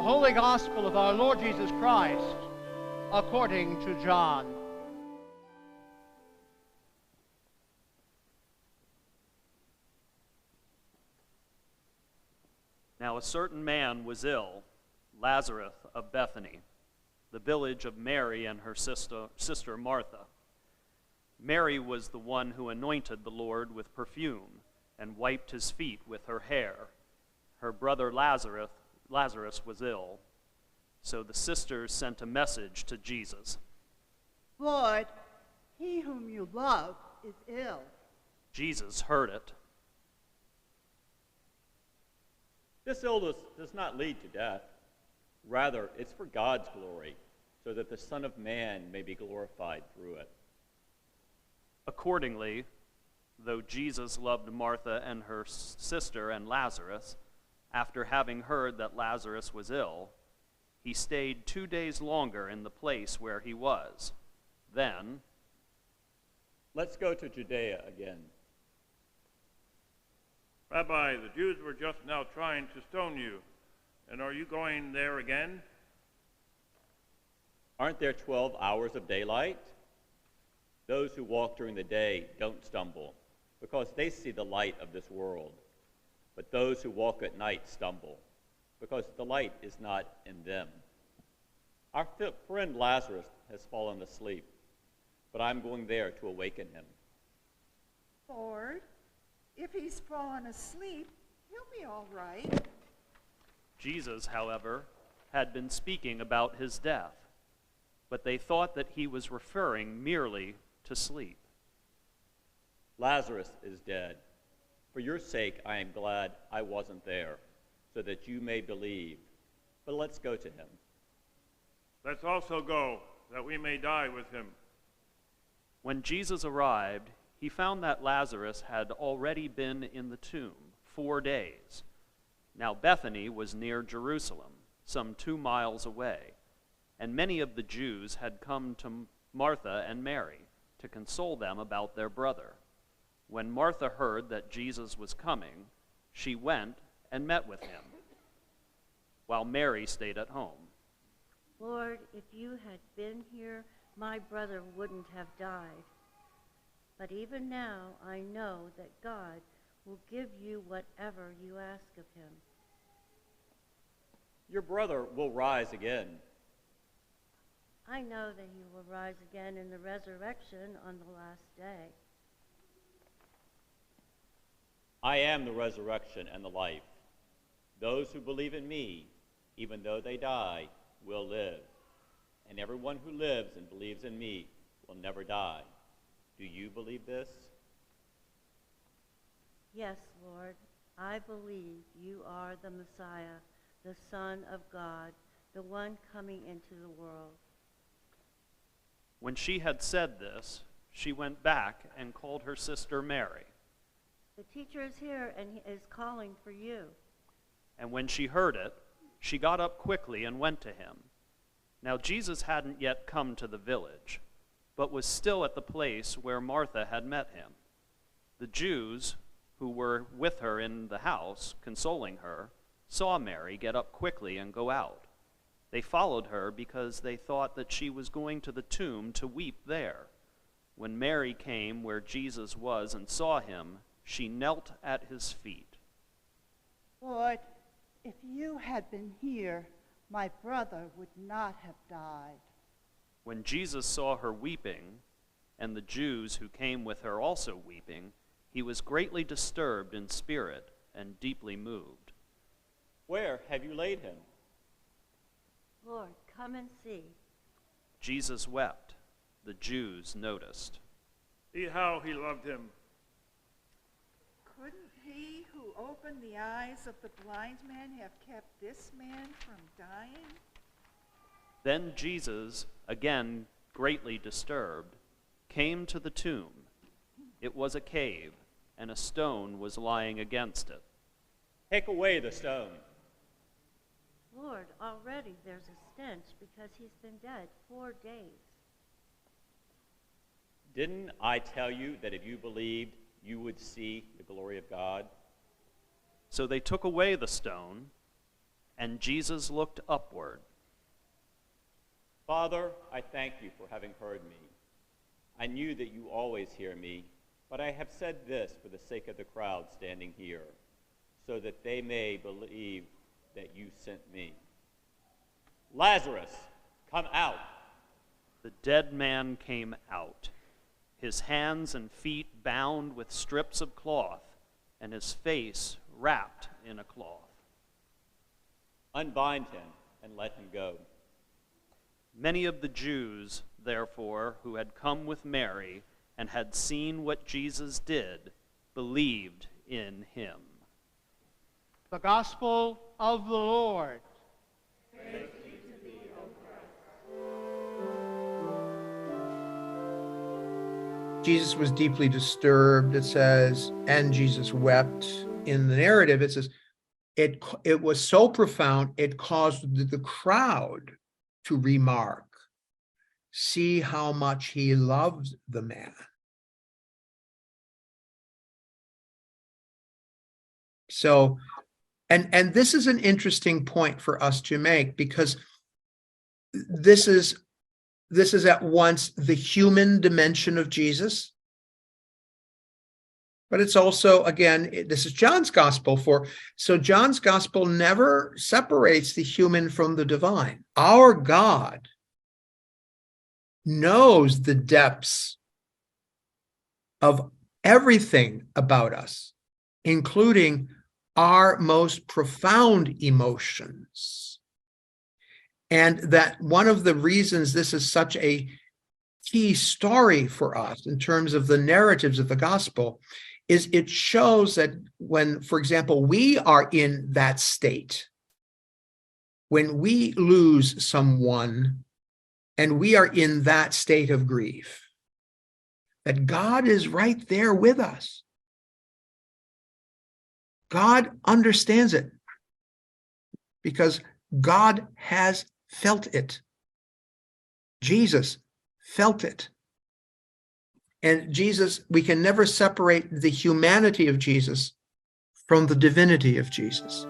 Holy Gospel of our Lord Jesus Christ, according to John. Now a certain man was ill, Lazarus of Bethany, the village of Mary and her sister Martha. Mary was the one who anointed the Lord with perfume and wiped his feet with her hair. Her brother Lazarus was ill. So the sisters sent a message to Jesus. Lord, he whom you love is ill. Jesus heard it. This illness does not lead to death. Rather, it's for God's glory, so that the Son of Man may be glorified through it. Accordingly, though Jesus loved Martha and her sister and Lazarus, after having heard that Lazarus was ill, he stayed 2 days longer in the place where he was. Then, let's go to Judea again. Rabbi, the Jews were just now trying to stone you, and are you going there again? Aren't there 12 hours of daylight? Those who walk during the day don't stumble, because they see the light of this world. But those who walk at night stumble, because the light is not in them. Our friend Lazarus has fallen asleep, but I'm going there to awaken him. Lord, if he's fallen asleep, he'll be all right. Jesus, however, had been speaking about his death, but they thought that he was referring merely to sleep. Lazarus is dead. For your sake, I am glad I wasn't there, so that you may believe. But let's go to him. Let's also go, that we may die with him. When Jesus arrived, he found that Lazarus had already been in the tomb 4 days. Now Bethany was near Jerusalem, some 2 miles away, and many of the Jews had come to Martha and Mary to console them about their brother. When Martha heard that Jesus was coming, she went and met with him, while Mary stayed at home. Lord, if you had been here, my brother wouldn't have died. But even now I know that God will give you whatever you ask of him. Your brother will rise again. I know that he will rise again in the resurrection on the last day. I am the resurrection and the life. Those who believe in me, even though they die, will live. And everyone who lives and believes in me will never die. Do you believe this? Yes, Lord, I believe you are the Messiah, the Son of God, the one coming into the world. When she had said this, she went back and called her sister Mary. The teacher is here and he is calling for you. And when she heard it, she got up quickly and went to him. Now Jesus hadn't yet come to the village, but was still at the place where Martha had met him. The Jews who were with her in the house, consoling her, saw Mary get up quickly and go out. They followed her because they thought that she was going to the tomb to weep there. When Mary came where Jesus was and saw him, she knelt at his feet. Lord, if you had been here, my brother would not have died. When Jesus saw her weeping, and the Jews who came with her also weeping, he was greatly disturbed in spirit and deeply moved. Where have you laid him? Lord, come and see. Jesus wept. The Jews noticed. See how he loved him. Couldn't he who opened the eyes of the blind man have kept this man from dying? Then Jesus, again greatly disturbed, came to the tomb. It was a cave, and a stone was lying against it. Take away the stone. Lord, already there's a stench because he's been dead 4 days. Didn't I tell you that if you believed, you would see the glory of God? So they took away the stone, And Jesus looked upward. Father, I thank you for having heard me. I knew that you always hear me, but I have said this for the sake of the crowd standing here, so that they may believe that you sent me. Lazarus, come out. The dead man came out, his hands and feet bound with strips of cloth, and his face wrapped in a cloth. Unbind him and let him go. Many of the Jews, therefore, who had come with Mary and had seen what Jesus did, believed in him. The Gospel of the Lord. Praise be to thee, O Christ. Jesus was deeply disturbed, it says, and Jesus wept. In the narrative, it says, it was so profound, it caused the crowd to remark, see how much he loved the man. So, and this is an interesting point for us to make, because this is at once the human dimension of Jesus, but it's also, again, this is John's gospel so John's gospel never separates the human from the divine. Our God knows the depths of everything about us, including our most profound emotions. And that one of the reasons this is such a key story for us in terms of the narratives of the gospel is it shows that when, for example, we are in that state, when we lose someone and we are in that state of grief, that God is right there with us. God understands it because God has felt it. Jesus felt it. And Jesus, we can never separate the humanity of Jesus from the divinity of Jesus.